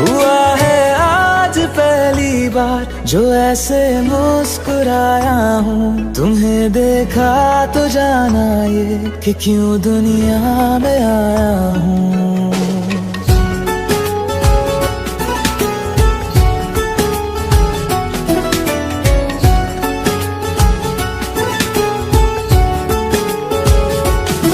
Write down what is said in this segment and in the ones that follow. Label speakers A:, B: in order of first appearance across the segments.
A: हुआ है आज पहली बार जो ऐसे मुस्कुराया हूँ। तुम्हें देखा तो जाना ये कि क्यों दुनिया में आया हूँ।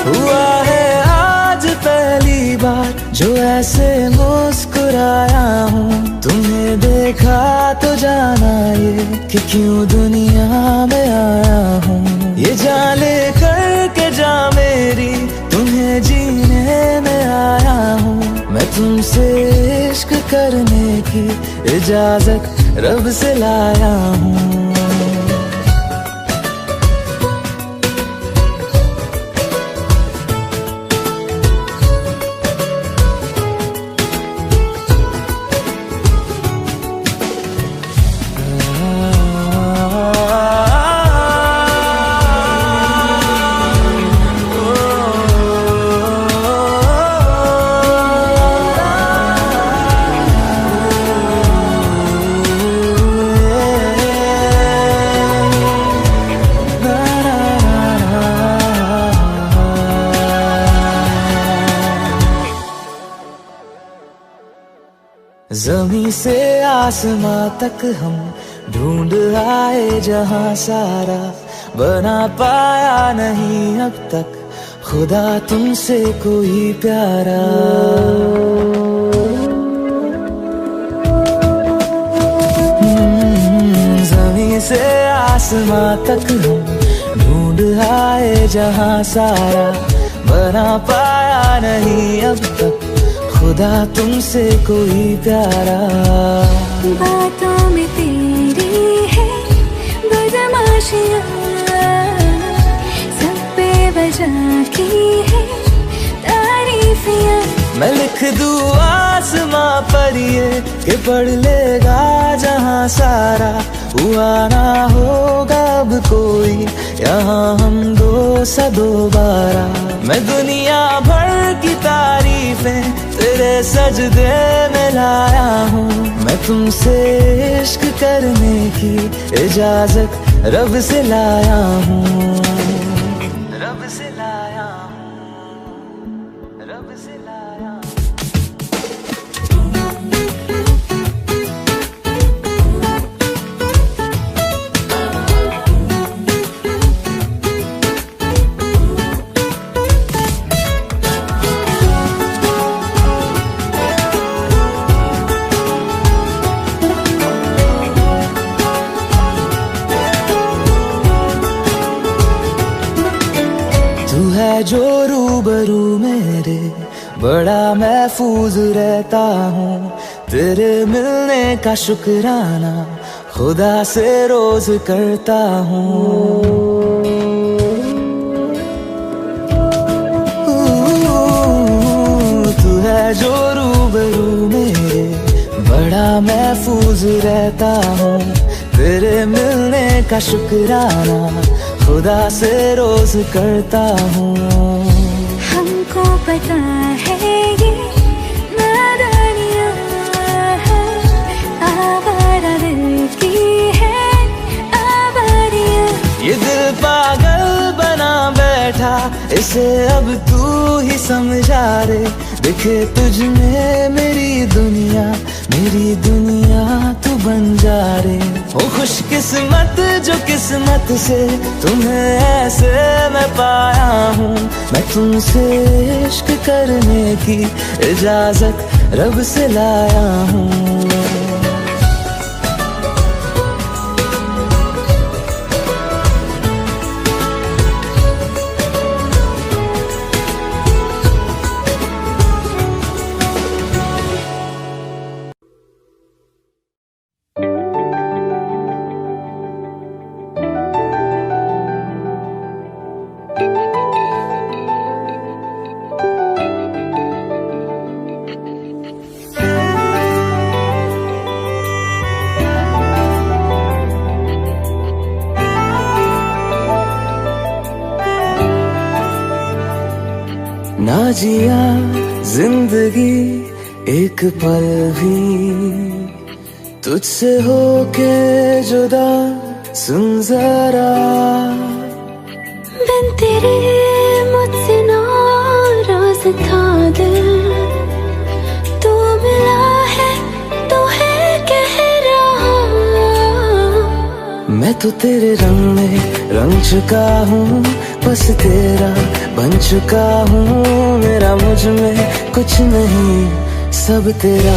A: हुआ है आज पहली बार जो ऐसे मुस्कुराया हूँ। तुम्हें देखा तो जाना ये कि क्यों दुनिया में आया हूँ। ये जान ले करके जा मेरी तुम्हें जीने में आया हूँ। मैं तुमसे इश्क करने की इजाजत रब से लाया हूँ। ज़मीं से आसमां तक हम ढूंढ आए जहां सारा, बना पाया नहीं अब तक खुदा तुमसे कोई प्यारा। ज़मीं से आसमां तक हम ढूंढ आए जहां सारा, बना पाया नहीं अब तक खुदा तुमसे कोई प्यारा।
B: बातों में तेरी है बदमाशियाँ, सब पे वजह की है तारीफियाँ।
A: मैं लिख दूँ आसमां पर ये कि पढ़ लेगा जहां सारा, हुआ ना होगा अब कोई यहाँ हम दो सा दोबारा। मैं दुनिया भर की तारीफें तेरे सजदे में लाया हूँ। मैं तुमसे इश्क करने की इजाजत रब से लाया हूँ। रब से लाया हूँ, रब से लाया हूँ। तू है जो रूबरू मेरे, बड़ा महफूज रहता हूँ। तेरे मिलने का शुक्राना खुदा से रोज करता हूँ। तू है जो रूबरू मेरे, बड़ा महफूज रहता हूँ। तेरे मिलने का शुक्राना खुदा से रोज करता हूँ।
B: हमको पता है ये नादानियाँ है, आवारा दिल की है आवारियाँ।
A: ये दिल पागल बना बैठा, इसे अब तू ही समझा रे। दिखे तुझ में मेरी दुनिया तू बन जा रे। ओ खुशकिस्मत जो किस्मत से तुम्हें ऐसे मैं पाया हूँ। मैं तुमसे इश्क करने की इजाजत रब से लाया हूँ। जिया जिंदगी एक पल भी तुझसे होके जुदा, सुन जरा
B: बिन तेरे मुझसे नाराज था दिल, तू मिला है तो है कह रहा।
A: मैं तो तेरे रंग में रंग चुका हूँ, बस तेरा बन चुका हूँ। मेरा मुझ में कुछ नहीं, सब तेरा।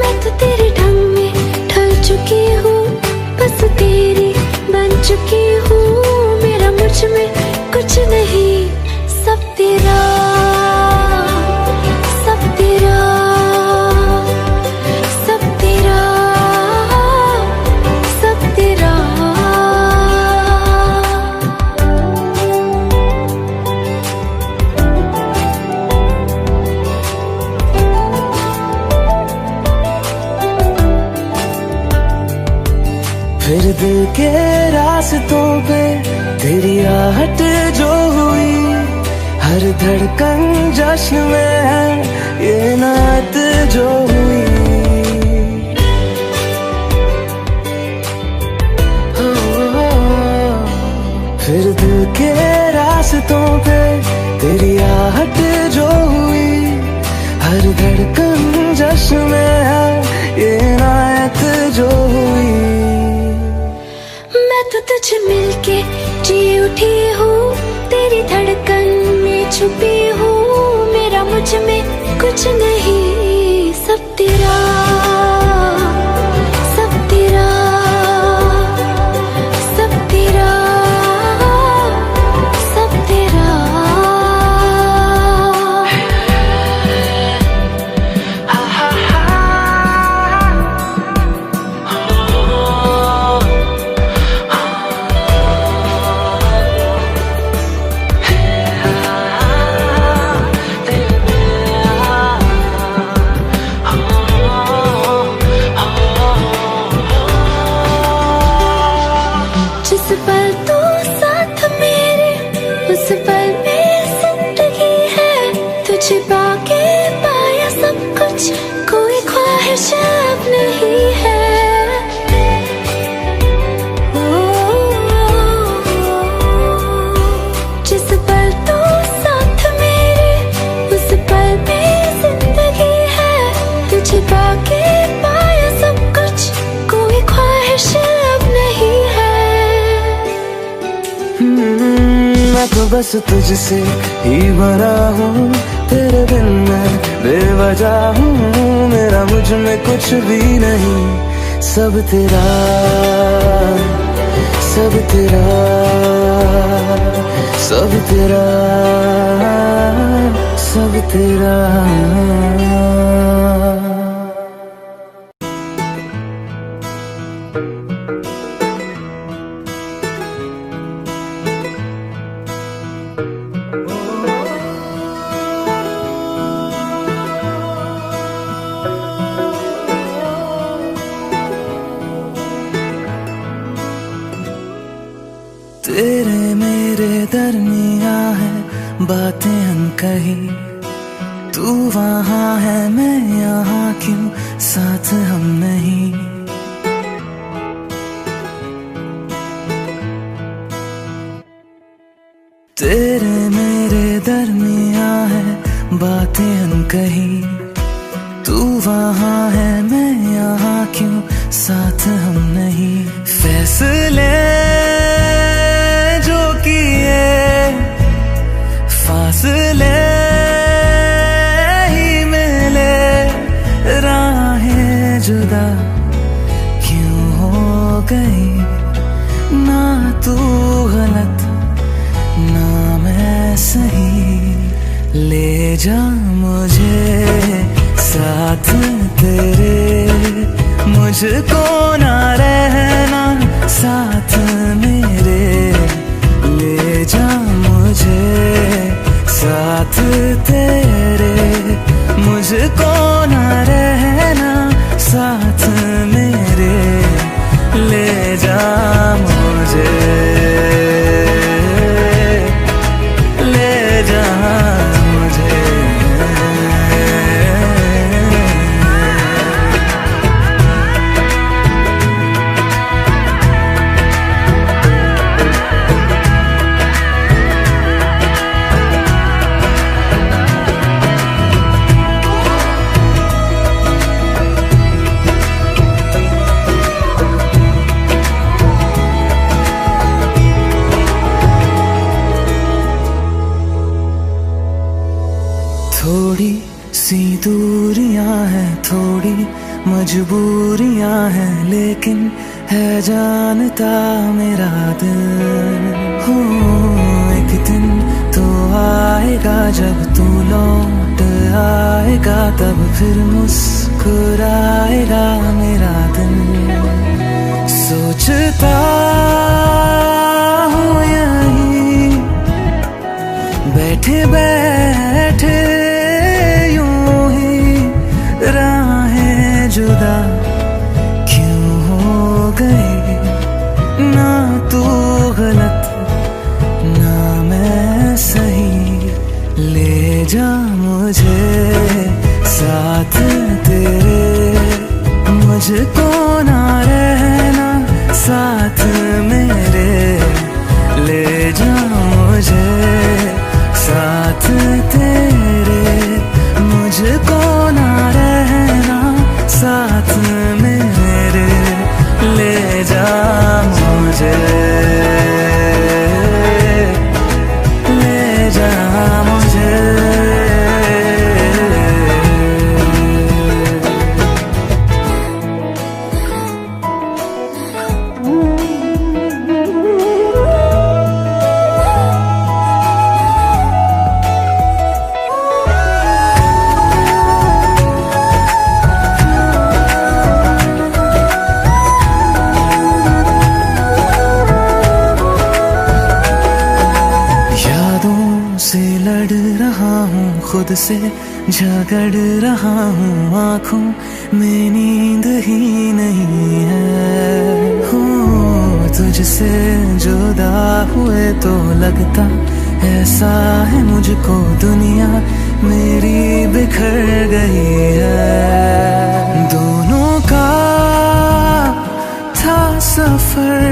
B: मैं तो तेरे ढंग में ढल चुकी हूँ, बस तेरी बन चुकी हूँ। मेरा मुझ में कुछ नहीं, सब तेरा, सब तेरा, सब तेरा, सब तेरा।
A: फिर दिल के रास्तों पे तेरी आहट जो हुई, हर धड़कन जश्न में है ये नात जो हुई। फिर दिल के रास्तों पे तेरी आहट जो हुई, हर धड़कन जश्न में है ये नात जो हुई।
B: मैं तो तुझे मिलके जी उठी हूँ, तेरी धड़कन में छुपी हूँ। मेरा मुझ में कुछ नहीं, सब तेरा, सब तेरा, सब तेरा, सब तेरा। जिस पल तू साथ मेरे, उस पल में जिंदगी है। तुझे पाके पाया सब कुछ, कोई ख्वाहिश अब नहीं है। जिस पल तू साथ मेरे, उस पल में जिंदगी है। तुझे पाके पाया सब कुछ, कोई ख्वाहिश अब नहीं है।
A: मैं तो बस तुझसे ही भरा हूँ, तेरे बिन मैं बेवजह हूँ। मेरा मुझ में कुछ भी नहीं, सब तेरा, सब तेरा, सब तेरा, सब तेरा। तेरे मेरे दरमिया है बातें अनकही, तू वहाँ है मैं यहाँ, क्यों साथ हम नहीं। तेरे मेरे दरमिया है बातें अनकही, तू वहाँ है मैं यहाँ, क्यों साथ हम नहीं। फैसले जो किए फासले ही मिले, राहें जुदा क्यों हो गई। ना तू गलत ना मैं सही, ले जा मुझे साथ तेरे, मुझको ना रहना साथ मेरे। ले जा मुझे साथ तेरे, मुझको ना रहना साथ मेरे। ले जा मुझे, ले जा दूरियां हैं थोड़ी मजबूरियां हैं, लेकिन है जानता मेरा दिल। हो एक दिन तो आएगा जब तू लौट आएगा, तब फिर मुस्कुराएगा मेरा दिल। सोचता हूँ यहीं बैठे बैठे यूं ही, राहें जुदा क्यों हो गई, ना तू गलत ना मैं सही। ले जा मुझे साथ तेरे, मुझको ना रहना साथ मेरे। ले जा मुझे साथ तेरे, मुझको ना रहना साथ मेरे। ले जा मुझे, ले जा मुझे। खुद से झगड़ रहा हूँ, आँखों में नींद ही नहीं है। हो तुझसे जुदा हुए तो लगता ऐसा है मुझको दुनिया मेरी बिखर गई है। दोनों का था सफर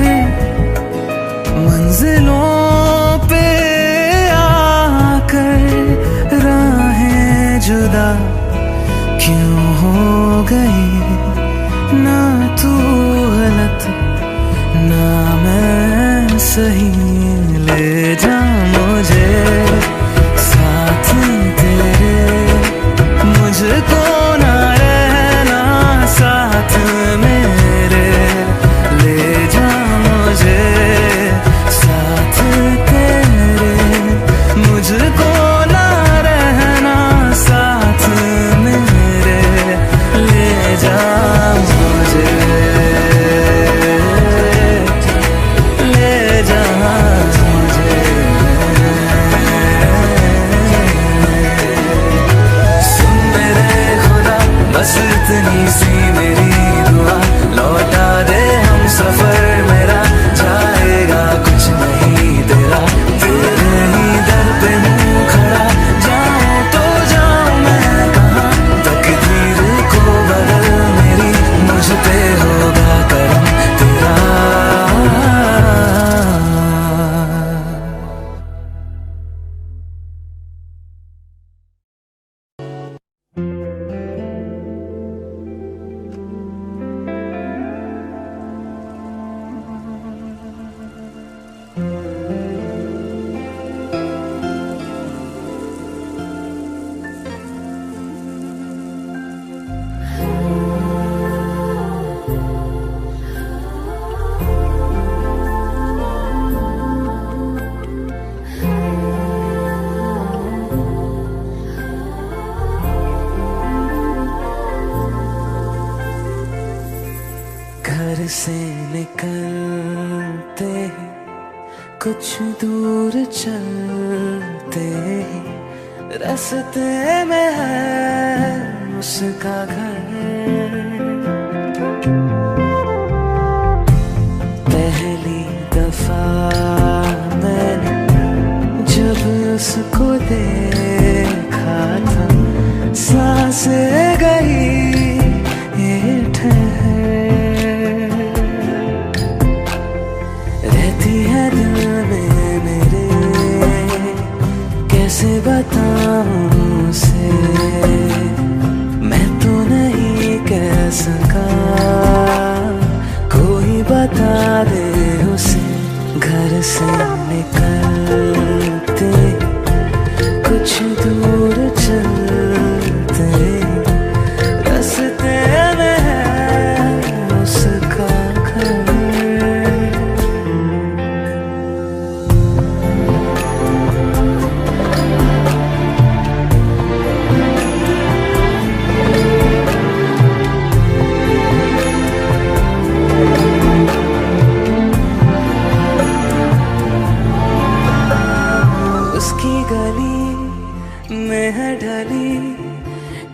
A: मंजिलों पे आकर, राहें जुदा क्यों हो गई, ना तू गलत ना मैं सही। ले जा मुझे साथ तेरे, मुझको ना रहना साथ मेरे। ले जा मुझे साथ तेरे, मुझको ना रहना साथ मेरे। ले जा मुझे, ले जा मुझे। सुन मेरे खुदा बस इतनी सी मेरी दुआ, लौटा दे हम सफर मेरा, जाएगा कुछ नहीं तेरा। तेरे ही दर पे हूँ खड़ा, जाऊँ तो जाऊँ मैं कहाँ, तकदीर को बदल मेरी, मुझ पे होगा करम तेरा। घर से निकलते ही कुछ दूर चलते ही, रास्ते में है उसका घर। पहली दफा मैंने जब उसको देखा था, सांसें गई ये ठहर, रहती है दिल में मेरे, कैसे बताऊं उसे, मैं तो नहीं कह सका, कोई बता दे उसे। घर से निकलते कुछ दूर चलते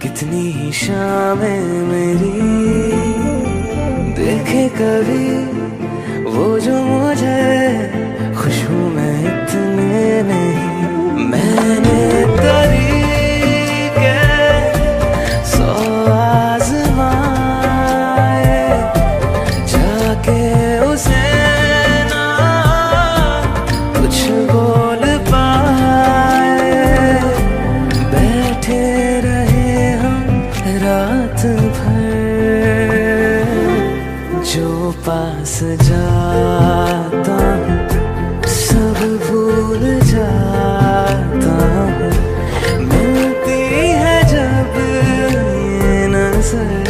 A: कितनी ही शामें मेरी देखे कभी वो जो मुझे खुशबू में इतने नहीं। मैंने तरीके 100 आज़माए जाके उसे ना कुछ बोल पाए। बैठे रहे हम रात भर, जो पास जाता हूँ सब भूल जाता हूँ। मिलती है जब ये नजर,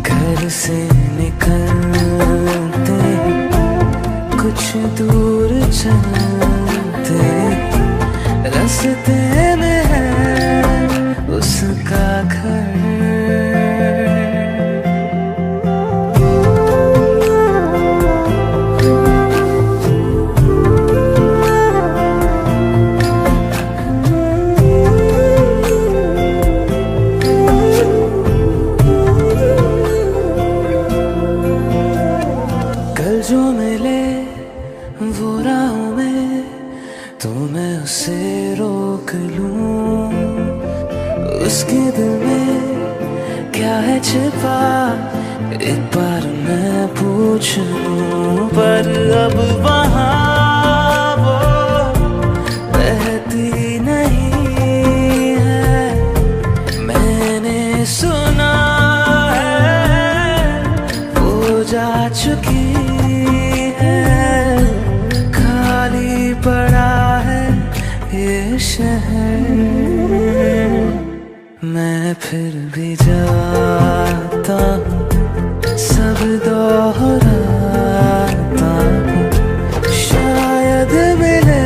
A: घर से निकलते कुछ दूर चलते, रास्ते में है उसका घर। कल जो मिले वो राहों में तो मैं उसे रोक लूं। उसके दिल में क्या है छिपा एक बार मैं पूछ लूं। पर अब वहाँ वो बहती नहीं है, मैंने सुना है वो जा चुकी है। खाली पड़ा है ये शहर, मैं फिर भी जाता हूँ सब दोहराता हूँ। शायद मिले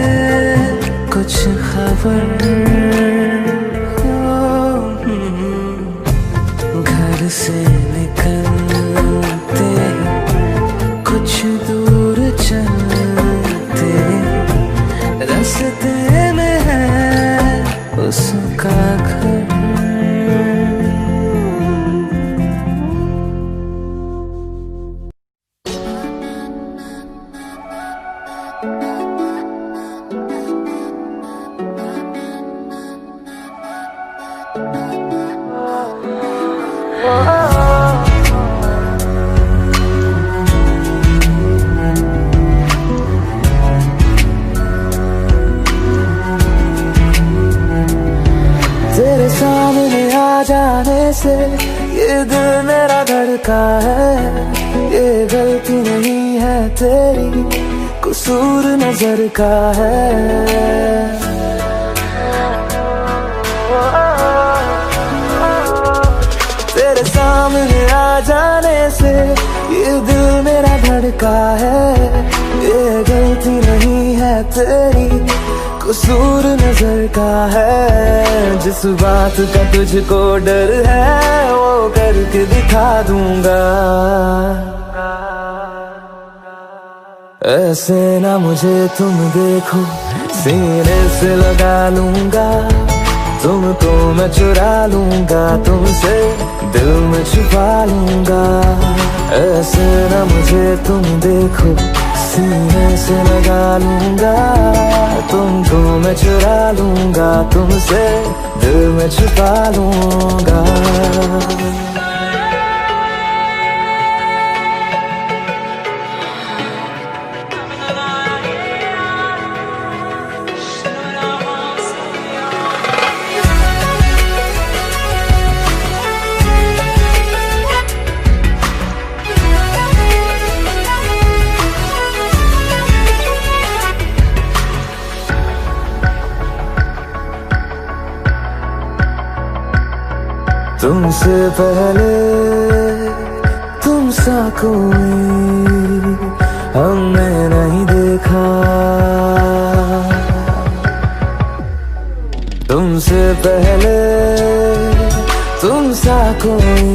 A: कुछ खबर, घर से निकलते कुछ दूर चलते, रास्ते में है उसका घर। तेरे सामने आ जाने से ये दिल मेरा धड़का है। ये गलती नहीं है तेरी, कसूर नजर का है। तेरे सामने आ जाने से ये दिल मेरा धड़का है। ये गलती नहीं है तेरी, कसूर नजर का है। जिस बात का तुझको डर है वो करके दिखा दूंगा। ऐसे ना मुझे तुम देखो, सीने से लगा लूंगा। तुमको मैं चुरा लूंगा, तुमसे दिल में छुपा लूंगा। ऐसे ना मुझे तुम देखो, सीने से लगा लूंगा। तुमको मैं चुरा लूंगा, तुमसे दिल में छुपा लूंगा। तुमसे पहले तुम सा कोई हमने नहीं देखा। तुमसे पहले तुम सा कोई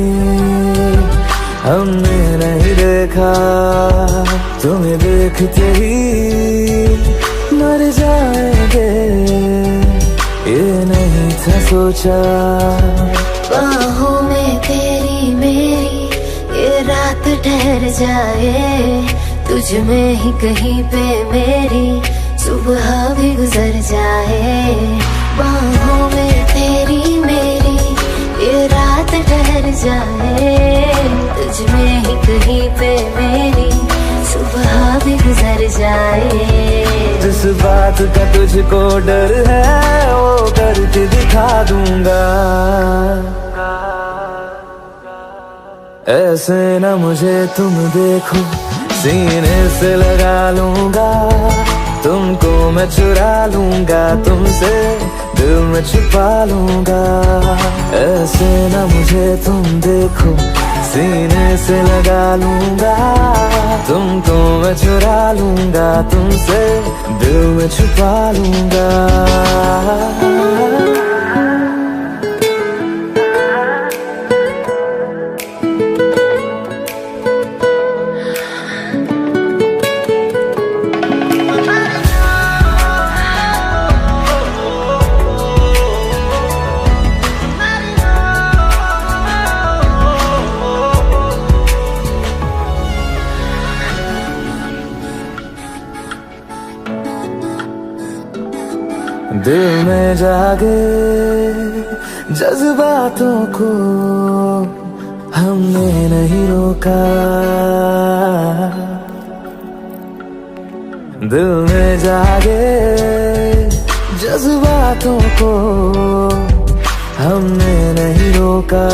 A: हमने नहीं देखा। तुम्हें देखते ही मर जाएंगे था सोचा।
B: बाहों में तेरी मेरी ये रात ठहर जाए, तुझ में ही कहीं पे मेरी सुबह भी गुजर जाए। बाहों में तेरी मेरी ये रात ठहर जाए, तुझ में ही कहीं पे मेरी सुबह भी गुजर जाए।
A: जिस बात का तुझको डर है वो करके दिखा दूंगा। ऐसे न मुझे तुम देखो, सीने से लगा लूंगा, तुमको मैं चुरा लूंगा, तुमसे दिल में छुपा लूंगा। ऐसे न मुझे तुम देखो, सीने से लगा लूंगा, तुमको मैं चुरा लूंगा, तुमसे दिल में छुपा लूंगा। दिल में जागे जज्बातों को हमने नहीं रोका, दिल में जागे जज्बातों को हमने नहीं रोका।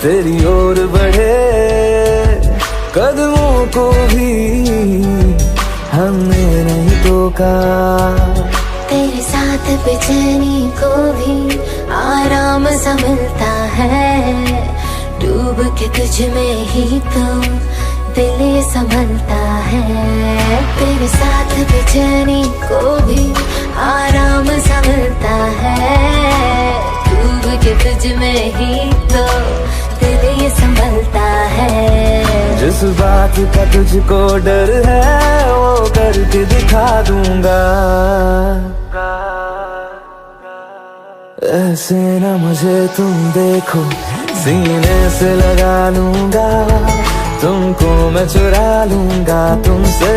A: तेरी ओर बढ़े कदमों को भी हमने नहीं टोका।
B: तेरे साथ बेचैनी को भी आराम सा मिलता है, डूब के तुझ में ही तो दिल ये संभलता है। तेरे साथ बेचैनी को भी आराम सा मिलता है, डूब के तुझ में ही तो दिल ये संभलता है।
A: जिस बात का तुझको डर है वो करके दिखा दूंगा। ऐसे न मुझे तुम देखो, सीने से लगा लूंगा, तुमको मैं चुरा लूंगा, तुमसे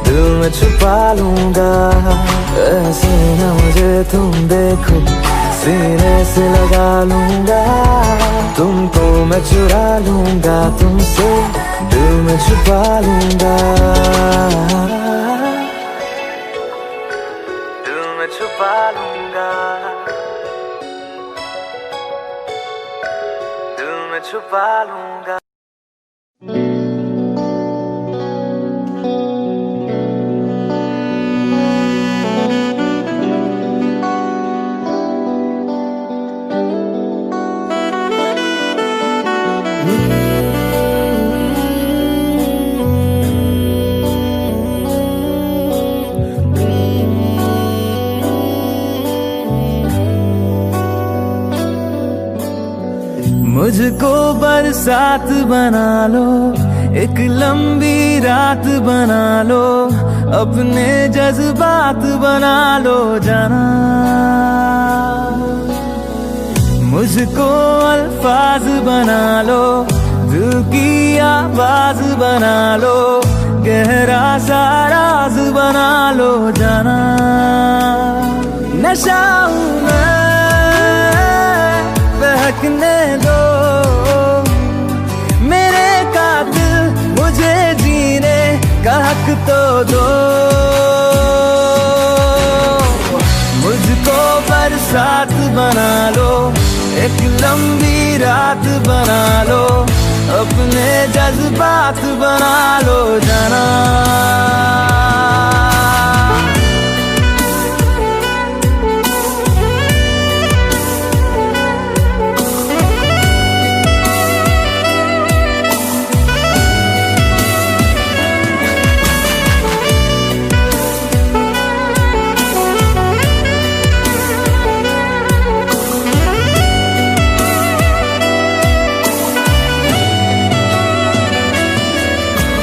A: दिल में छुपा लूंगा। ऐसे न मुझे तुम देखो, सीने से लगा लूंगा, तुमको मैं चुरा लूंगा, तुमसे दिल में छुपा लूंगा। दिल में छुपा लूंगा, दिल में छुपा लूंगा। मुझको बरसात बना लो, एक लंबी रात बना लो, अपने जज्बात बना लो जाना। मुझको अल्फाज बना लो, दिल की आवाज बना लो, गहरा सा राज बना लो जाना। नशा हूँ मैं, बहकने दो मेरे कातिल, मुझे जीने का हक तो दो। मुझको बरसात बना लो, एक लंबी रात बना लो, अपने जज्बात बना लो जाना।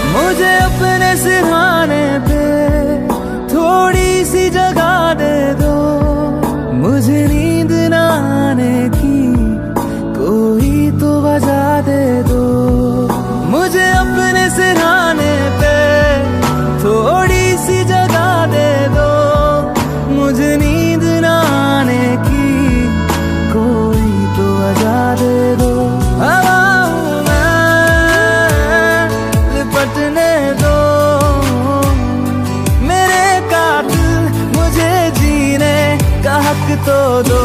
A: मुझे अपने सिरहाने पे थोड़ी सी जगह दे दो, मुझे नींद न दो,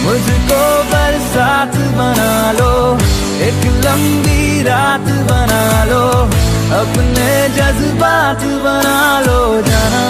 A: मुझको बरसात बना लो, एक लंबी रात बना लो, अपने जज्बात बना लो जाना।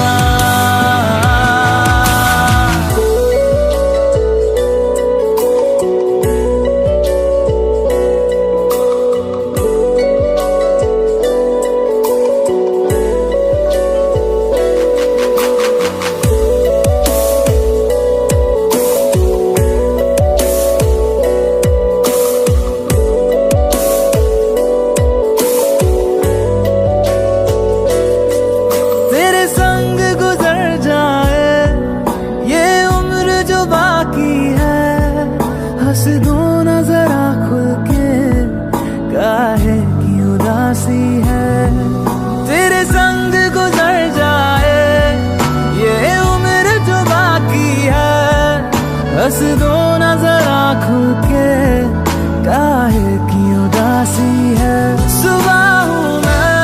A: हंस दो ना जरा खुल के, काहे की उदासी है, तेरे संग गुजर जाए ये उम्र जो बाकी है। हंस दो ना जरा खुल के, काहे की उदासी है। सुबह हूँ मैं,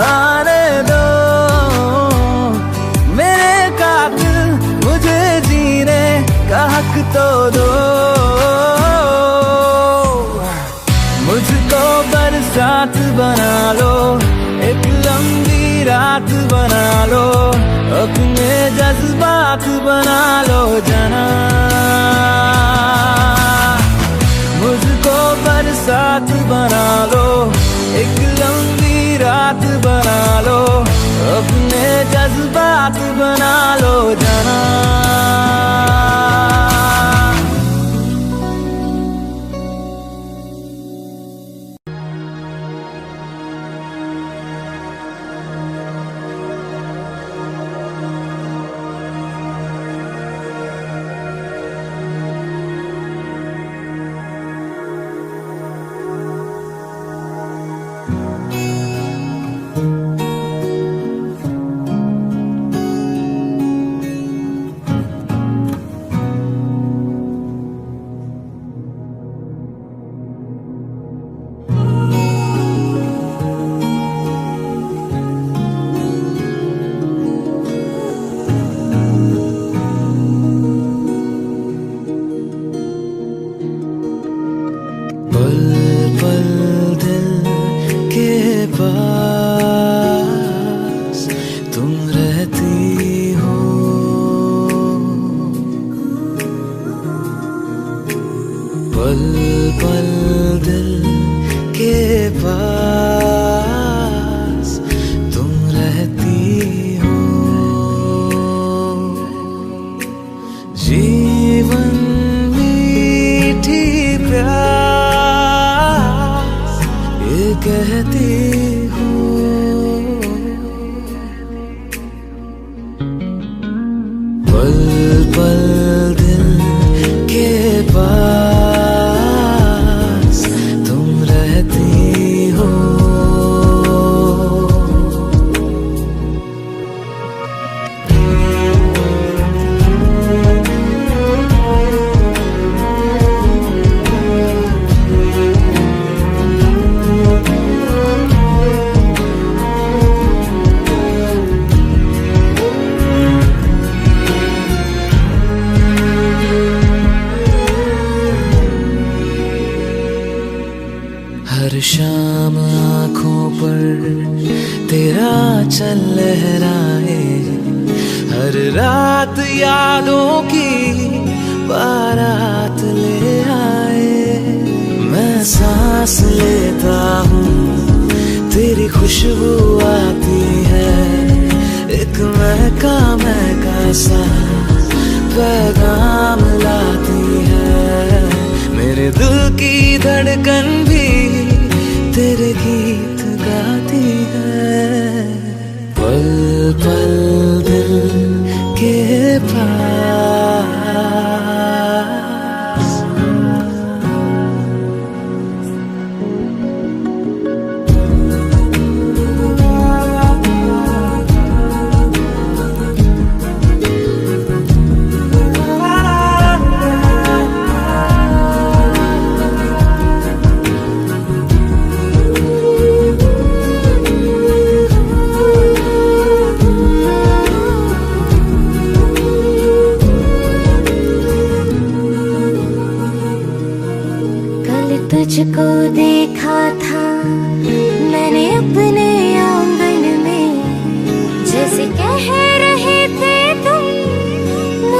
A: आने दो मेरे कातिल, मुझे जीने का हक तो दो, मुझको बरसात बना लो, एक लंबी रात बना लो, अपने जज्बात बना लो जाना। मुझको बरसात बना लो, एक लंबी रात बना लो, अपने जज्बात बना लो जाना। पास तुम रहती हो, पल पल दिल के पास तुम रहती हो। जीवन मीठी प्यास ये कहती हो, पल पल दिल के पास तुम रहती हो। हर शाम आँखों पर तेरा चल लहराए, हर रात यादों की बारात ले आए। मैं सांस लेता हूँ तेरी खुशबू आती है, एक महका सा पैगाम लाती है। मेरे दिल की धड़कन भी तेरे गीत गाती है, पल पल दिल के पास।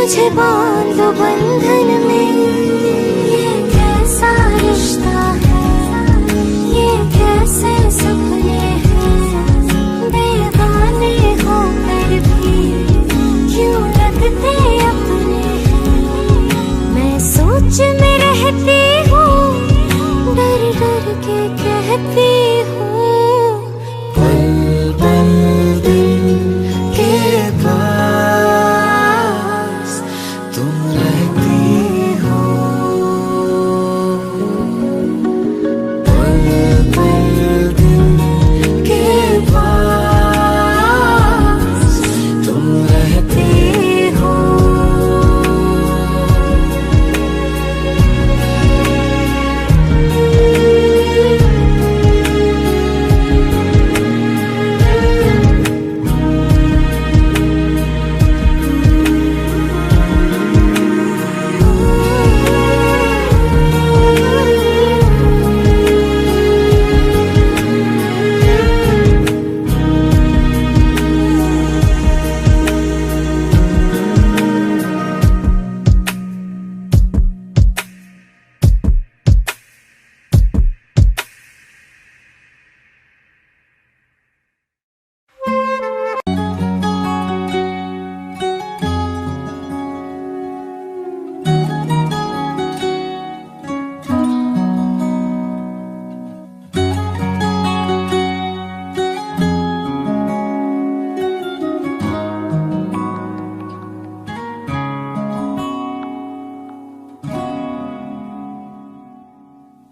B: मुझे बांध लो बंधन में। ये कैसा रिश्ता है, ये कैसे सपने हैं, बेगाने होकर भी क्यों लगते अपने हैं। मैं सोच में रहती हूँ, डर डर के कहती हूँ,
A: पल पल दिल के पास तुम रहती हो। पल पल दिल के पास तुम रहती हो।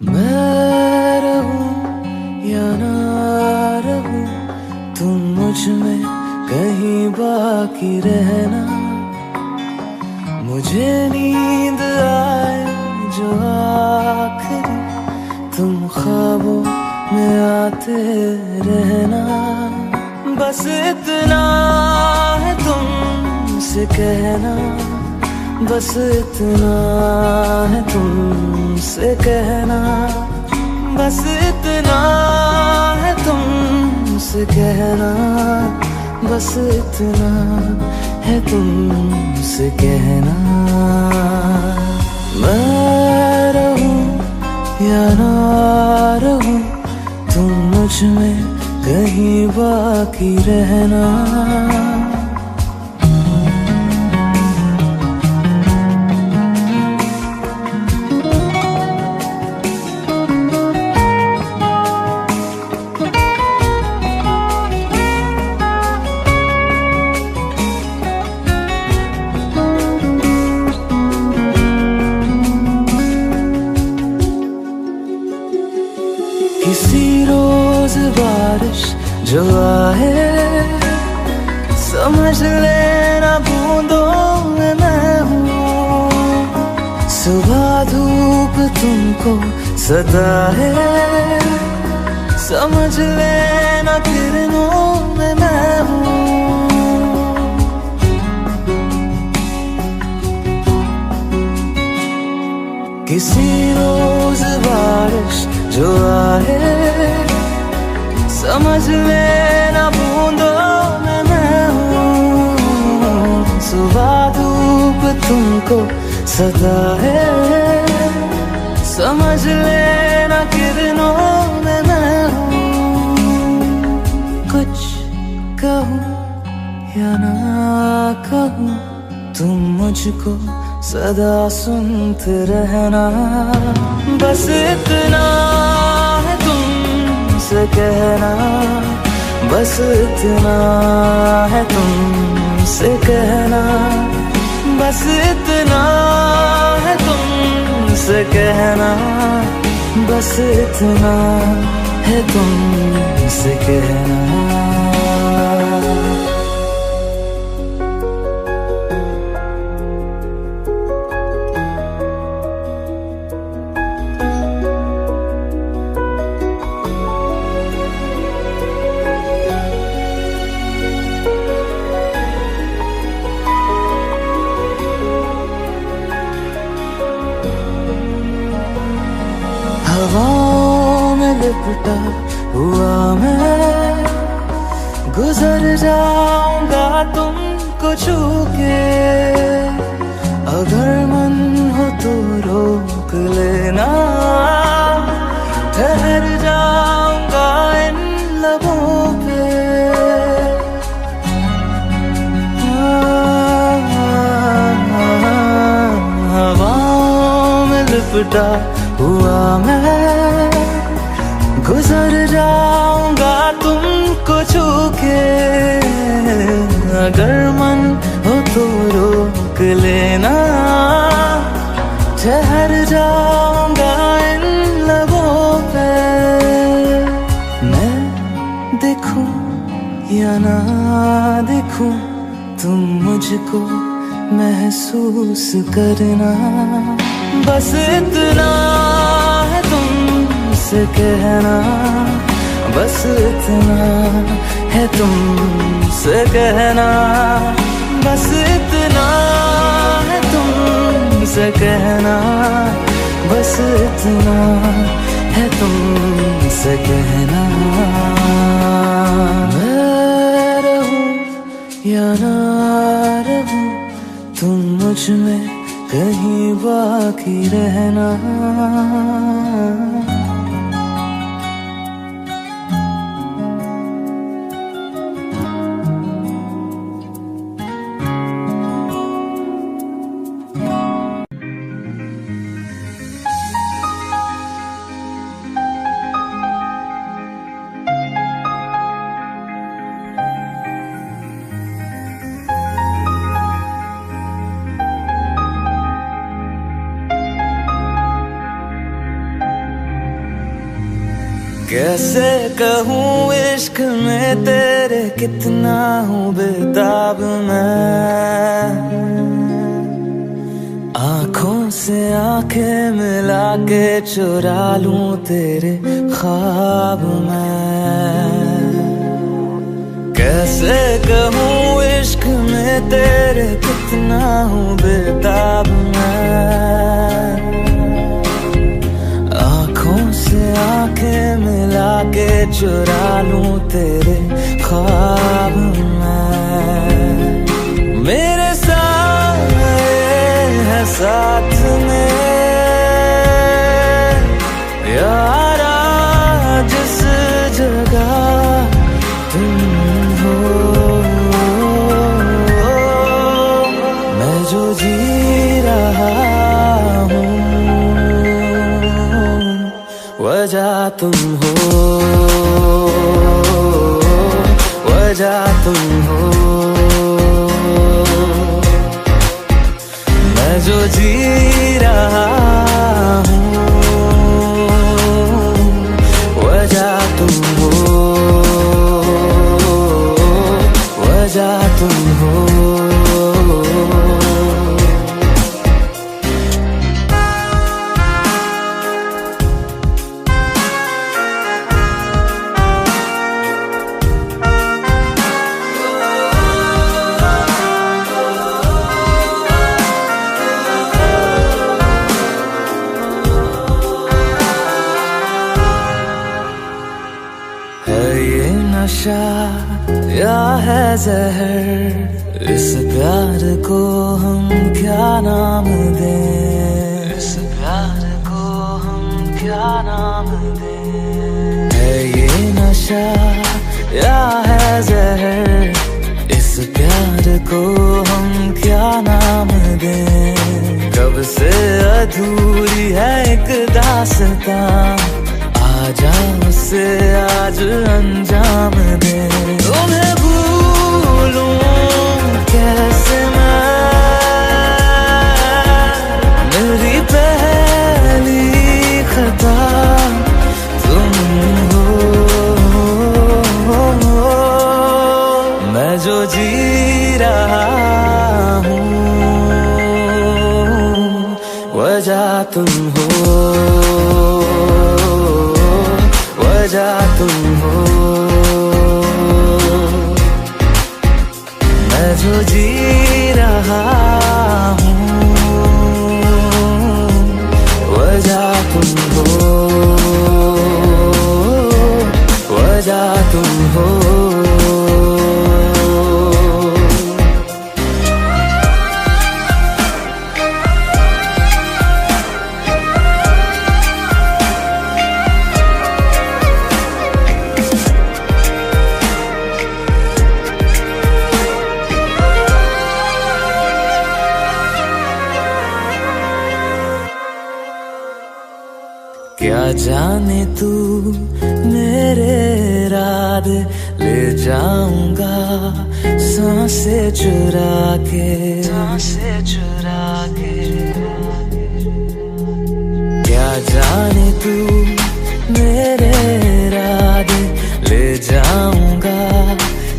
A: मैं रहूं या ना रहूं, तुम मुझ में कहीं बाकी रहना। मुझे नींद आए जो आखिरी, तुम ख्वाबों में आते रहना। बस इतना है तुमसे कहना, बस इतना है तुमसे कहना, बस इतना है तुमसे कहना, बस इतना है तुमसे कहना। मैं रहूं या ना रहूं, तुम मुझ में कहीं बाकी रहना। किसी रोज बारिश जो आए, समझ लेना बूंदों में मैं हूँ। सुबह धूप तुमको सताए, समझ लेना किरणों में मैं हूँ। किसी रोज बारिश जो आए, समझ लेना बूंदों में मैं हूँ। सुबह धूप तुमको सताए, समझ लेना किरणों में मैं हूँ। कुछ कहूँ या ना कहूँ, तुम मुझको सदा सुनते रहना। बस इतना है तुमसे कहना, बस इतना है तुमसे कहना, बस इतना है तुमसे कहना, बस इतना है तुमसे कहना। हवाओं में लिपटा हुआ मैं गुजर जाऊंगा तुमको छू के। अगर मन हो तो रोक लेना, ठहर जाऊंगा इन लबों पे। हवाओं में लिपटा हुआ मैं गुजर जाऊंगा तुमको छू के। अगर मन हो तो रोक लेना, ठहर जाऊंगा इन लबों पे। मैं देखूं या ना देखूं, तुम मुझको महसूस करना। बस इतना है तुमसे कहना, बस इतना है तुमसे कहना, बस इतना है तुमसे कहना, बस इतना है तुमसे कहना। मैं रहूं या ना रहूं, तुम मुझ में कहीं बाकी रहना। कैसे कहूँ इश्क में तेरे कितना हूँ बेताब मैं, आँखों से आंखें मिला के चुरा लूं तेरे ख्वाब मैं। कैसे कहूँ इश्क में तेरे कितना हूँ बेताब मैं, आँखों से आंखें मिला के चुरा लूं तेरे ख्वाब मैं। मेरे साए है साथ में यारा, जिस जगह तुम हो, मैं जो जी रहा हूँ वजह तुम हो, वजह तुम हो। मैं जो जी रहा हूँ वजह तुम हो, वजह तुम हो। नशा या है जहर, इस प्यार को हम क्या नाम दें, इस प्यार को हम क्या नाम दें। है ये नशा या है जहर, इस प्यार को हम क्या नाम दें। कब से अधूरी है एक दास्तां, आजा उसे आज अंजाम दे। तुम्हें भूलूं कैसे मैं, मेरी पहली खता तुम हो। मैं जो जी रहा हूँ वजह तुम हो, वजह तुम हो। मैं जो जी रहा हूँ वजह तुम हो, वजह तुम हो। जाने तू मेरे इरादे ले जाऊंगा सांसें चुरा के, सांसें चुरा के। क्या जाने तू मेरे इरादे ले जाऊंगा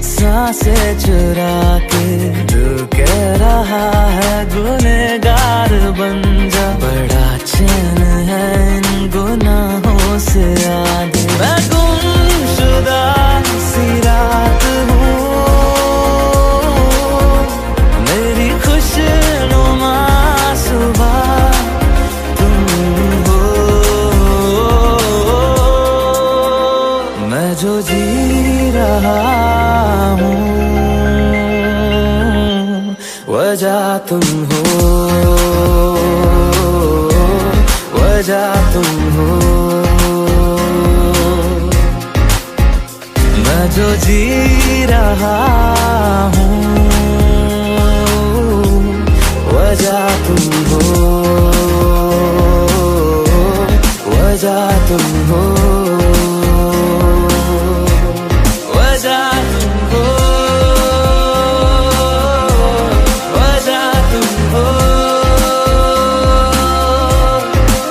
A: सांसें चुरा के। दिल कह रहा है गुनहगार बन जा, बड़ा चैन है इन गुनाहों से आगे। मैं गुमशुदा सी रात हूँ, मेरी खुशनुमा सुबह तुम हो। मैं जो जी रहा हूँ वजह तुम हो, वजह तुम हो। मैं जो जी रहा हूँ वजह तुम हो, वजह तुम हो, वजह तुम हो, वजह तुम हो,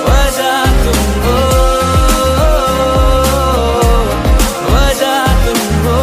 A: वजह तुम हो, वजह तुम हो।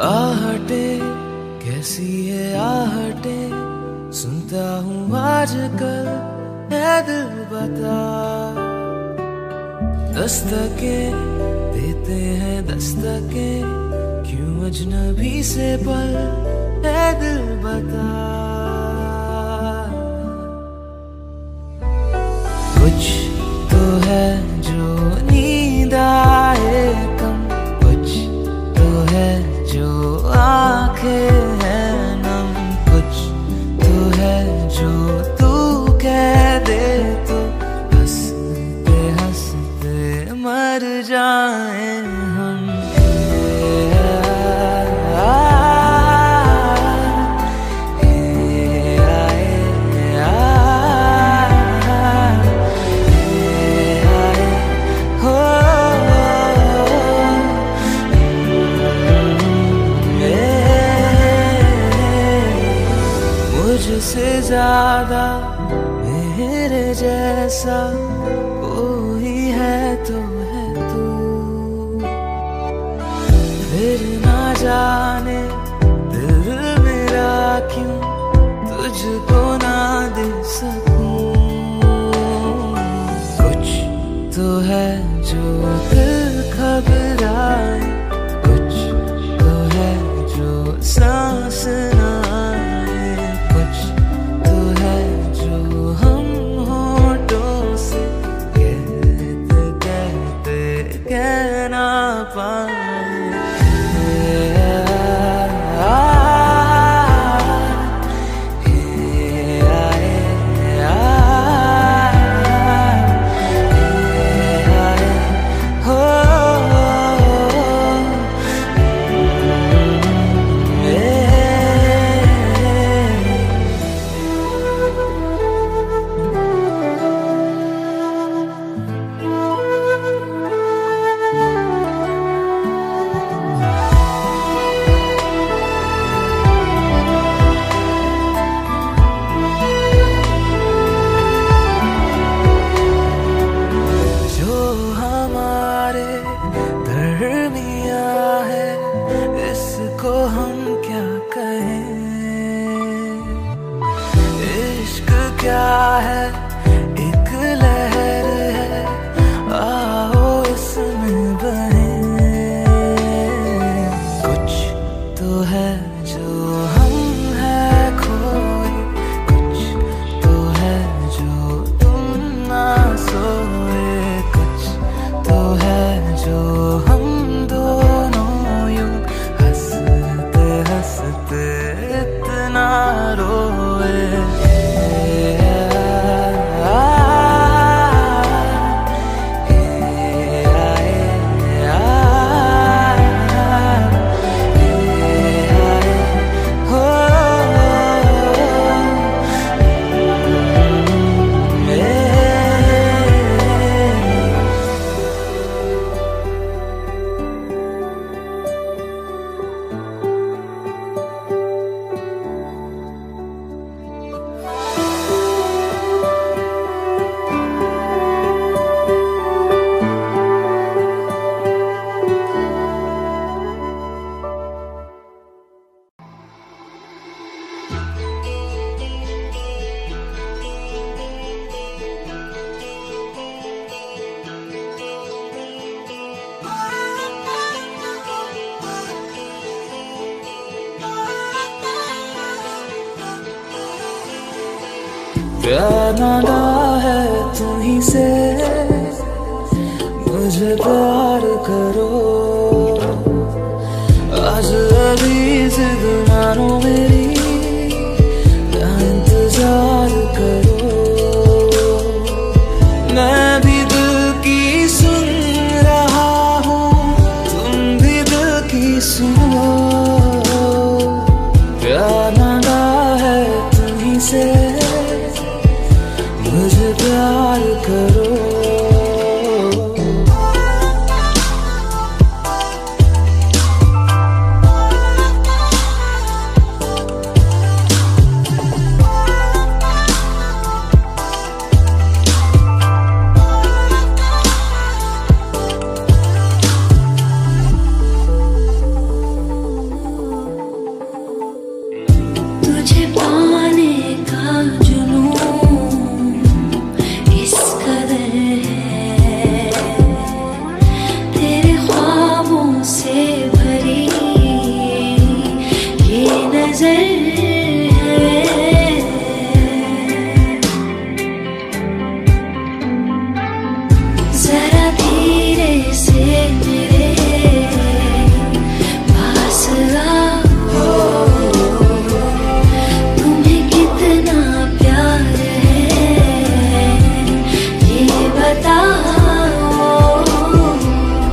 A: आहटे कैसी है आहटे, सुनता हूँ आजकल है दिल बता। दस्तके देते हैं दस्तके, क्यों अजनबी से पल है दिल बता। कुछ तो है जो नींद आए कम, कुछ तो है जो आंखें हैं नम, कुछ तो है जो तू कह दे तो हंसते हंसते मर जाए हम। मुझसे ज्यादा मेरे जैसा कोई है तो है तू, फिर ना जाने दिल मेरा क्यों तुझको ना दे सकूं। कुछ तो है जो दिल घबराए, कुछ तो है जो सांस ना आए, कुछ तो है जो हम होठों से कहते कहते कह ना पाए। क्या है एक है जो हम है खोए, कुछ तो है जो तुम ना सोए, कुछ तो है जो हम दोनों यूं हंसते हंसते इतना रोए। प्यार नादा है तुम्हीं से, मुझे प्यार करो, आज अभी जिद मानो मेरी, या इंतजार करो। मैं भी दिल की सुन रहा हूँ, तुम भी दिल की सुनो। प्यार नादा है तुम्हीं से, मुझे प्यार करो।
B: तुझे पाने का जुनून इस कदर है, तेरे ख्वाबों से भरी ये नजर है। जरा धीरे से मेरे पास आओ, तुम्हें कितना प्यार है ये बताओ।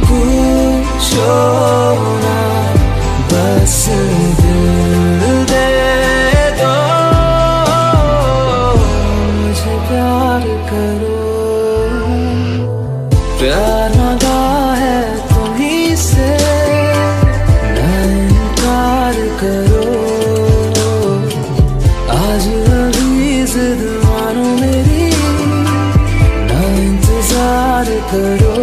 A: पूछो ना बस दिल दे दो, मुझे प्यार करो। प्यार नादा है तुम्हीं से, ना इनकार करो, आज अभी जिद मानो मेरी, ना इंतजार करो।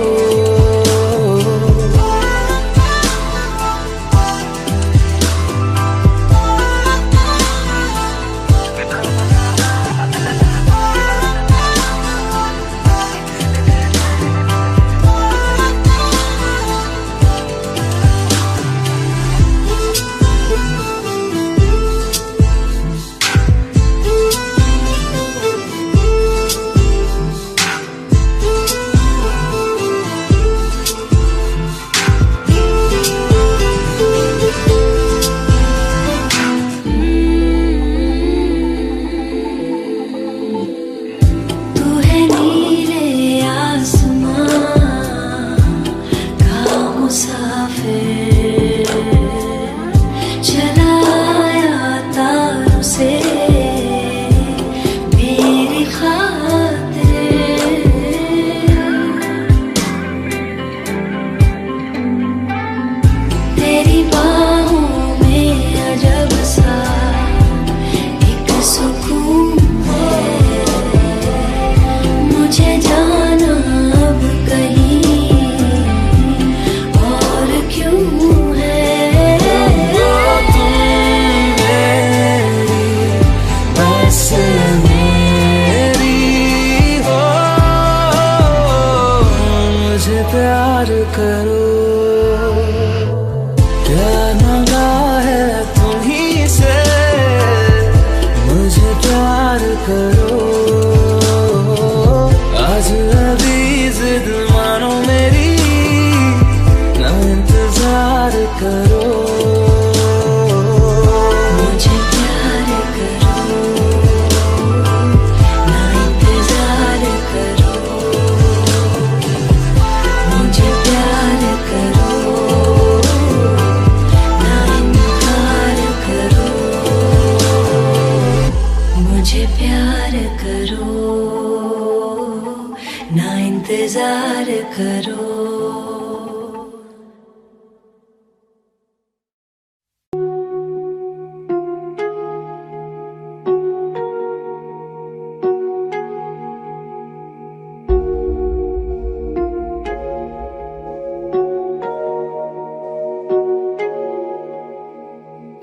B: इंतजार करो।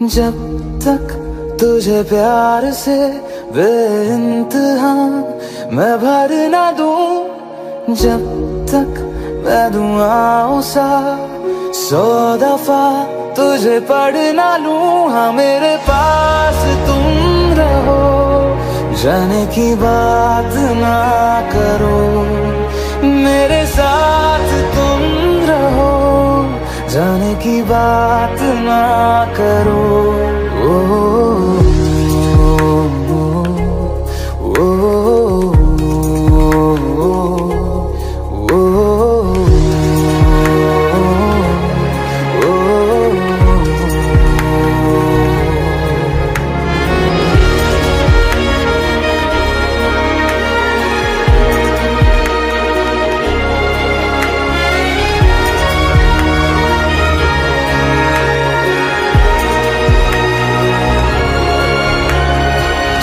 A: जब तक तुझे प्यार से बेइंतहा मैं भर ना दूं, जब तक मैं दुआओं सा 100 दफा तुझे पढ़ ना लूं। हाँ मेरे पास तुम रहो, जाने की बात ना करो, मेरे साथ तुम रहो, जाने की बात ना करो।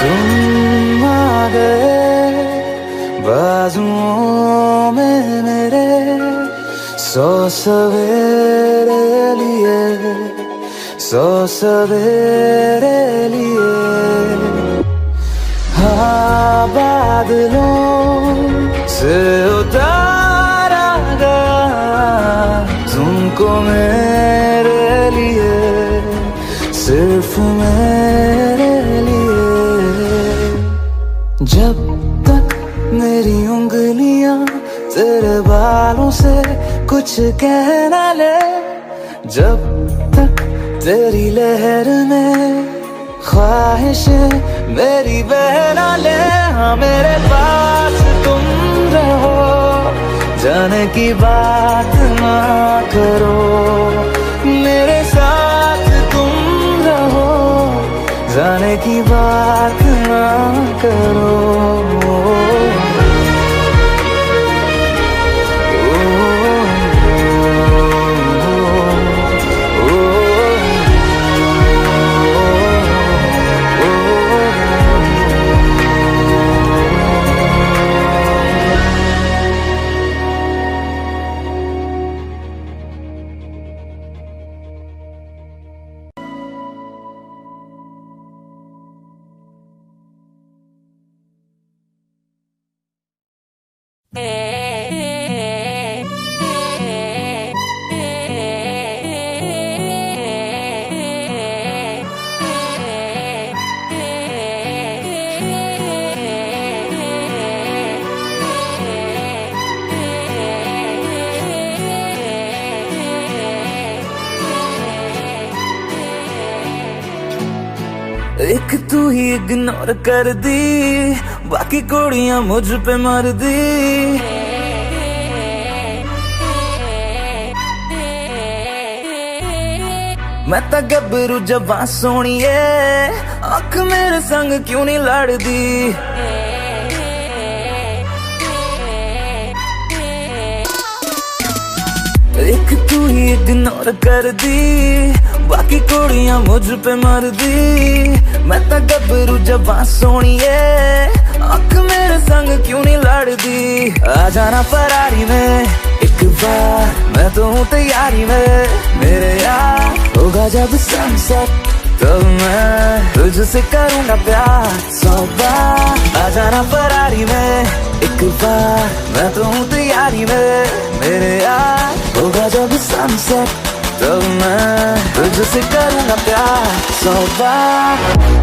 A: तुम आ गए बाजुओं में मेरे, 100 सवेरे लिए, 100 सवेरे लिए। हाँ बादलों से उतारा गया तुमको मेरे लिए, सिर्फ मेरे लिए। जब तक मेरी उंगलियां तेरे बालों से कुछ कह ना ले, जब तक तेरी लहर में ख्वाहिशें मेरी बह ना ले। हाँ मेरे पास तुम रहो, जाने की बात ना करो, मेरे साथ तुम रहो, जाने की बात ना करो। एक तू ही इग्नोर कर दी, बाकी कुड़ियां मुझ पे मर दी। मैं तो गबरू जवां सोनिए, अख मेरे संग क्यों नहीं लड़दी। एक तू ही इग्नोर कर दी, बाकी कुड़ियां मुझ पे मर दी। मैं तो गबरू जवां सोनिए, अख मेरे संग क्यों नहीं लड़दी। आ जाना फरारी में एक बार, मैं तो हूँ तैयारी में। मेरे यार होगा जब सनसेट, तब मैं तुझसे करूँगा प्यार 100 बार। आ जाना फरारी में एक बार, मैं तो हूँ तैयारी में। मेरे यार होगा जब सनसेट, तब मैं तुझसे करूँगा प्यार 100 बार।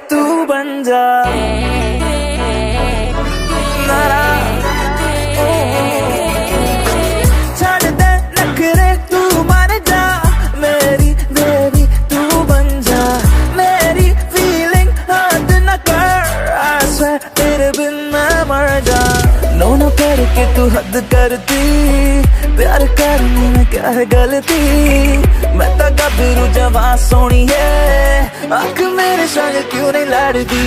A: तू बन जा छड़ दे नखरे तू मान जा मेरी बेबी तू बन जा मेरी फीलिंग हद न कर ऐसे तेरे बिन मैं मर जा नो करके तू हद करती प्यार करने में क्या है गलती मैं तो गबरू जवां सोनी है आँख मेरे संग क्यों नहीं लड़ती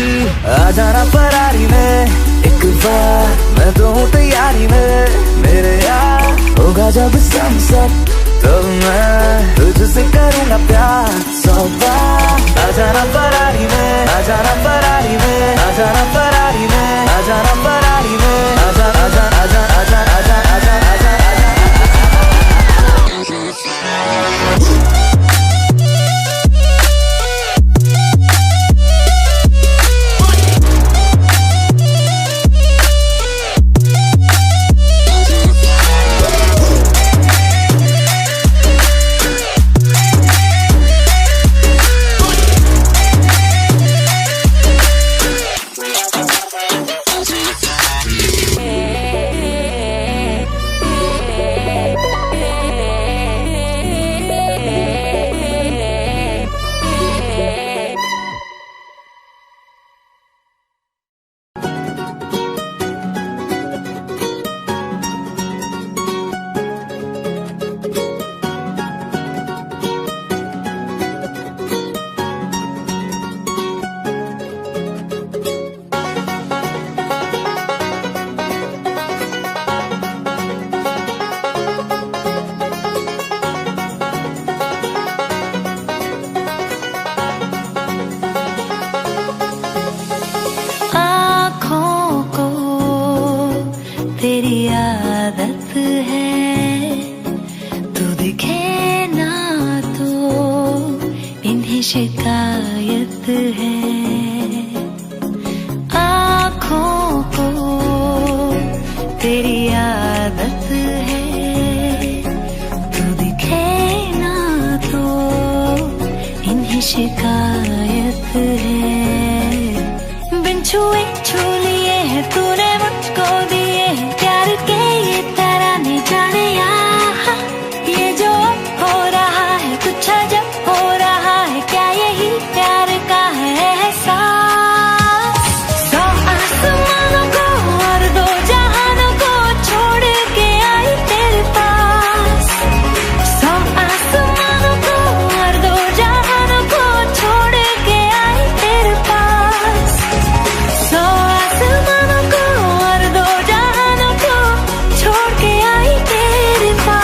A: आ जाना परारी में एक बार मैं तो हूँ तैयारी में मेरे यार होगा जब सनसेट तो मैं तुझसे करूँगा प्यार 100 बार आ जाना परारी में आ जाना परारी में आ जाना परारी में आ जाना परारी में आ जा आ जा आ जा आ जा आ जा आ जा आ जा
B: तेरी आदत है तू दिखे ना तो इन्हें शिकायत है आँखों को तेरी आदत है तू दिखे ना तो इन्हें शिकायत है बिन छुए छू लिए है तूने मुझको दिए हैं प्यार के ये तराने जाने यहाँ ये जो हो रहा है कुछ अजब हो रहा है क्या यही प्यार का है एहसास 100 आसमानों को और 2 जहानों को छोड़ के आई तेरे पास 100 आसमानों को और 2 जहानों को छोड़ के आई तेरे पास 100 आसमानों को और 2 जहानों को छोड़ के आई तेरे पास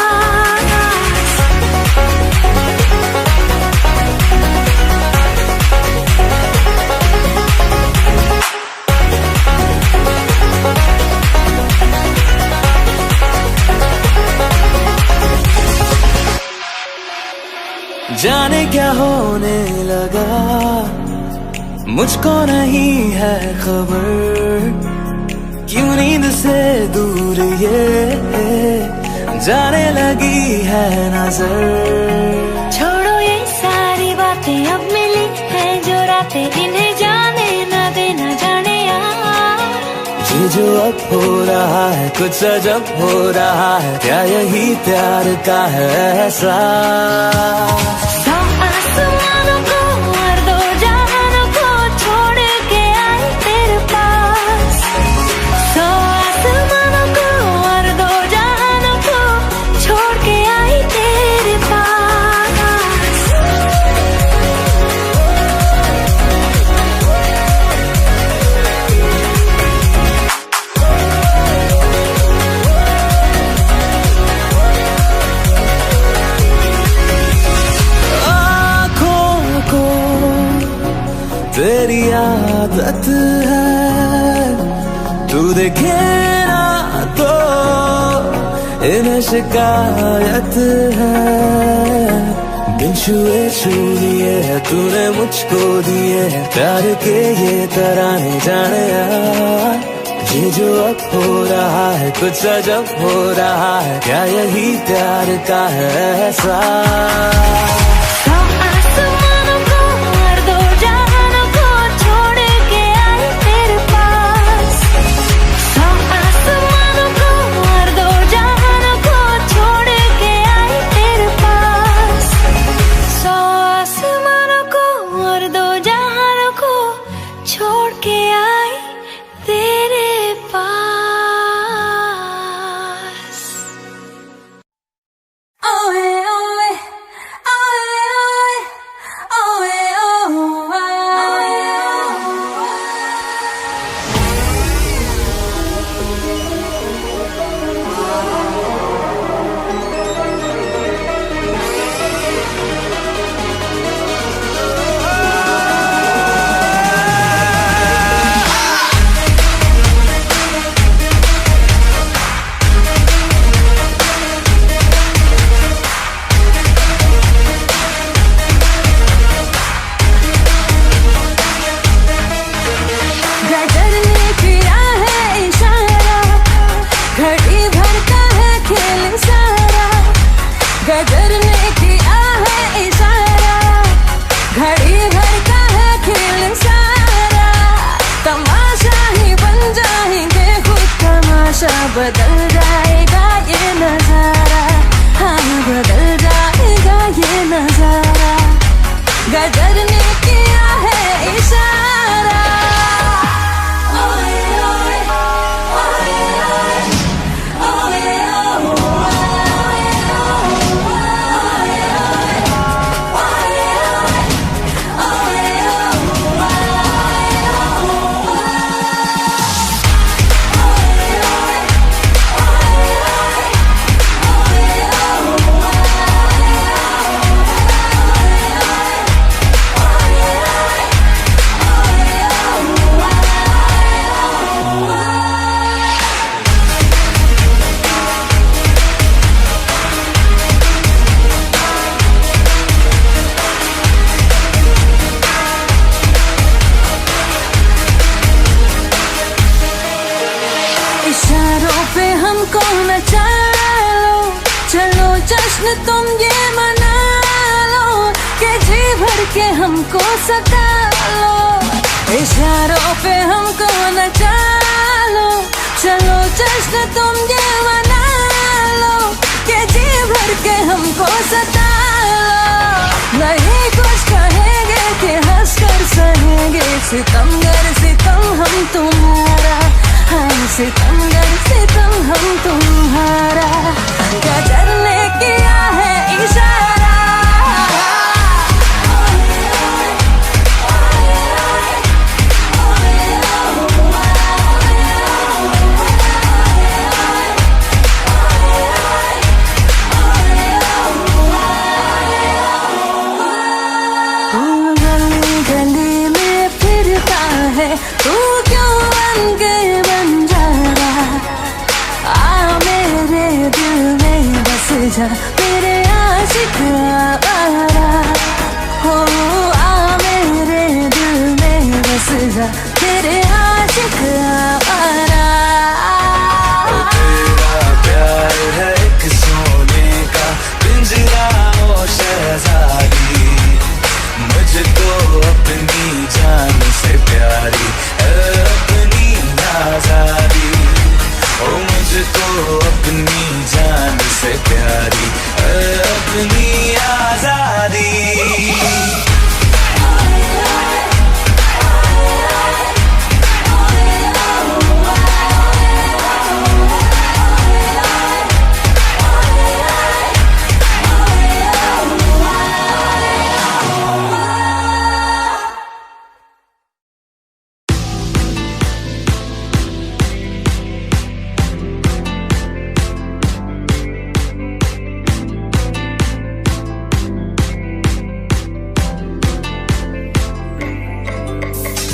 A: जाने क्या होने लगा मुझको नहीं है खबर क्यों नींद से दूर ये जाने लगी है नजर
B: छोड़ो ये सारी बातें अब मिली है जो रातें इन्हें जाने न देना जाने यार
A: ये जो अब हो रहा है कुछ अजब हो रहा है क्या यही प्यार का है एहसास
B: 100 आसमानों को और 2 जहानों को छोड़ के आई तेरे पास 100 आसमानों को और 2 जहानों को छोड़ के आई तेरे पास
A: आँखों को तेरी आदत है तू देखे ना तो इन्हें शिकायत है बिन छुए छू लिए है तूने मुझको दिए है प्यार के ये तराने जाने यार ये जो अब हो रहा है कुछ अजब हो रहा है क्या यही प्यार का है एहसास
B: 100 आसमानों को और 2 जहानों को छोड़ छोड़ के आई तेरे पास। ओए ओए ओए ओए ओए गदर ने किया है इशारा, घड़ी भर का है खेल सारा। तमाशा ही बन जाएंगे खुद तमाशा, बदल जाएगा ये नजारा, हाँ बदल जाएगा ये नजारा। गदर ने किया है इशारा। इशारों पे हमको नचा लो, चलो जश्न तुम ये मना लो, कि जी भर के हमको सता लो। इशारों पे हमको नचा लो, चलो जश्न तुम ये मना लो, कि जी भर के हमको सता लो। नहीं कुछ कहेंगे कि हंस कर सहेंगे, सितमगर सितम हम तुम्हारा, हम सितमगर सितम हम तुम्हारा। गदर ने किया है इशारा। तू गली गली में फिरता है, तू क्यों बन गए बंजारा। आ मेरे दिल में बस जा मेरे आशिक आवारा, हो आ मेरे दिल में बस जा मेरे आशिक आवारा।
A: तेरा प्यार है एक सोने का पिंजरा ओ शहजादी, मुझको अपनी जान से प्यारी है अपनी आजादी। ओ मुझको अपनी जान से प्यारी है अपनी आजादी।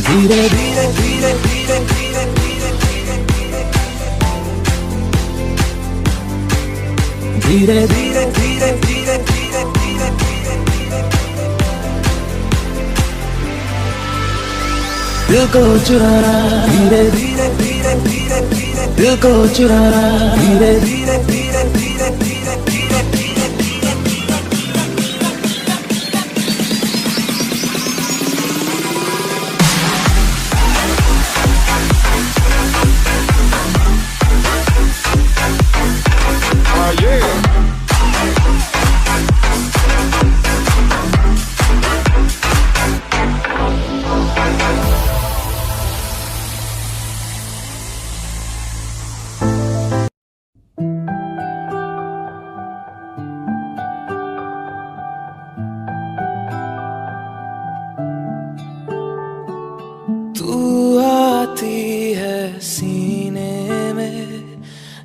A: धीरे धीरे धीरे धीरे धीरे धीरे धीरे धीरे धीरे धीरे धीरे धीरे धीरे दिल को चुराना, धीरे धीरे धीरे धीरे धीरे दिल को चुराना, धीरे धीरे धीरे धीरे धीरे धीरे धीरे तू आती है सीने में,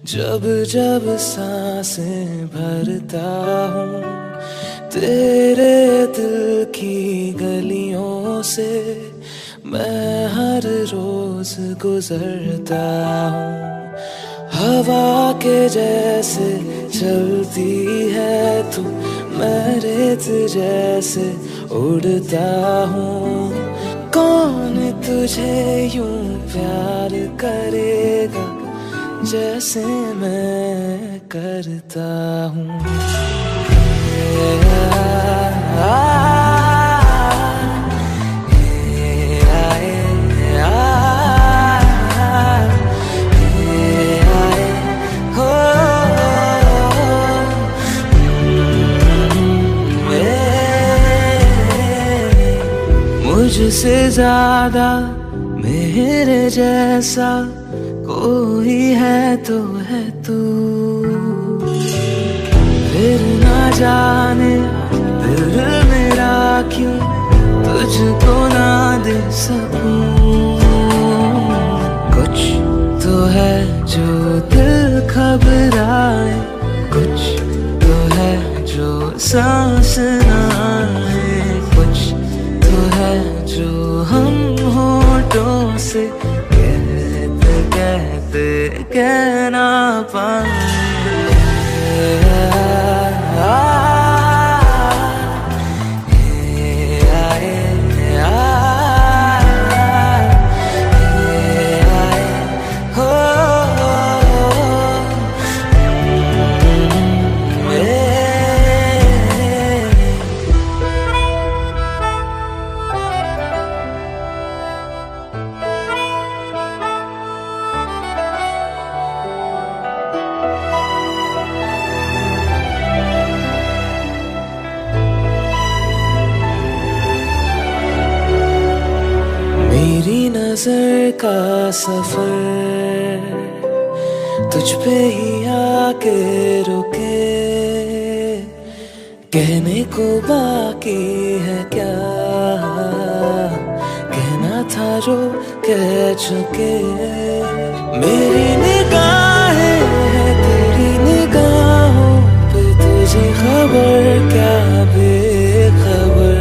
A: जब जब सांसें भरता हूँ, तेरे दिल की गलियों से मैं हर रोज गुजरता हूँ। हवा के जैसे चलती है तू, मैं रेत जैसे उड़ता हूँ। कौन तुझे यूं प्यार करेगा जैसे मैं करता हूँ। मुझसे ज्यादा मेरे जैसा कोई है तो है तू। फिर ना जाने दिल मेरा क्यों तुझको ना दे सकूं। कुछ तो है जो दिल घबराए, कुछ तो है जो सांस ना आए, कुछ तो है जो हम होठों से कहते कहते कह ना पाए। मेरी नजर का सफर तुझ पे ही आके रुके, कहने को बाकी है क्या, कहना था जो कह चुके। मेरी निगाहें हैं तेरी निगाहों पे, तुझे खबर क्या बेखबर।